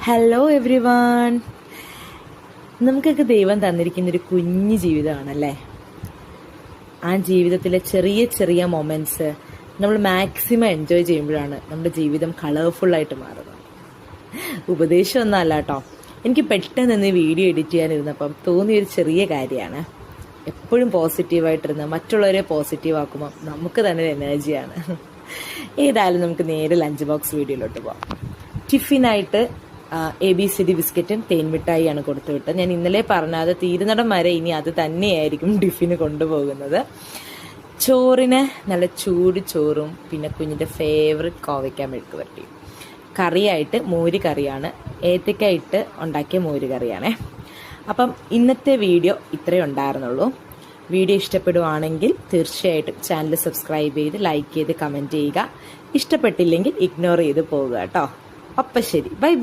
Hello every one. നമുക്കൊക്കെ ദൈവം തന്നിരിക്കുന്നൊരു കുഞ്ഞു ജീവിതമാണല്ലേ. ആ ജീവിതത്തിലെ ചെറിയ ചെറിയ മൊമെൻറ്റ്സ് നമ്മൾ മാക്സിമം എൻജോയ് ചെയ്യുമ്പോഴാണ് നമ്മുടെ ജീവിതം കളർഫുള്ളായിട്ട് മാറുന്നത്. ഉപദേശമൊന്നും അല്ല കേട്ടോ, എനിക്ക് പെട്ടെന്ന് ഇന്ന് വീഡിയോ എഡിറ്റ് ചെയ്യാനിരുന്നപ്പം തോന്നിയൊരു ചെറിയ കാര്യമാണ്. എപ്പോഴും പോസിറ്റീവായിട്ടിരുന്ന് മറ്റുള്ളവരെ പോസിറ്റീവ് ആക്കുമ്പോൾ നമുക്ക് തന്നെ ഒരു എനർജിയാണ്. ഏതായാലും നമുക്ക് നേരെ ലഞ്ച് ബോക്സ് വീഡിയോയിലോട്ട് പോകാം. ടിഫിനായിട്ട് ABCD ബിസ്ക്കറ്റും തേൻ മിഠായിയാണ് കൊടുത്തു വിട്ടത്. ഞാൻ ഇന്നലെ പറഞ്ഞത് തീരുന്നിടം വരെ ഇനി അത് തന്നെയായിരിക്കും ടിഫിന് കൊണ്ടുപോകുന്നത്. ചോറിന് നല്ല ചൂട് ചോറും പിന്നെ കുഞ്ഞിൻ്റെ ഫേവററ്റ് കോവയ്ക്ക മെഴുക്ക് വരട്ടി. കറിയായിട്ട് മോര് കറിയാണ്, ഏത്തക്കായിട്ട് ഉണ്ടാക്കിയ മോര് കറിയാണേ. അപ്പം ഇന്നത്തെ വീഡിയോ ഇത്രയേ ഉണ്ടായിരുന്നുള്ളൂ. വീഡിയോ ഇഷ്ടപ്പെടുവാണെങ്കിൽ തീർച്ചയായിട്ടും ചാനൽ സബ്സ്ക്രൈബ് ചെയ്ത് ലൈക്ക് ചെയ്ത് കമൻറ്റ് ചെയ്യുക. ഇഷ്ടപ്പെട്ടില്ലെങ്കിൽ ഇഗ്നോർ ചെയ്ത് പോവുക കേട്ടോ. അപ്പം ശരി, ബൈ.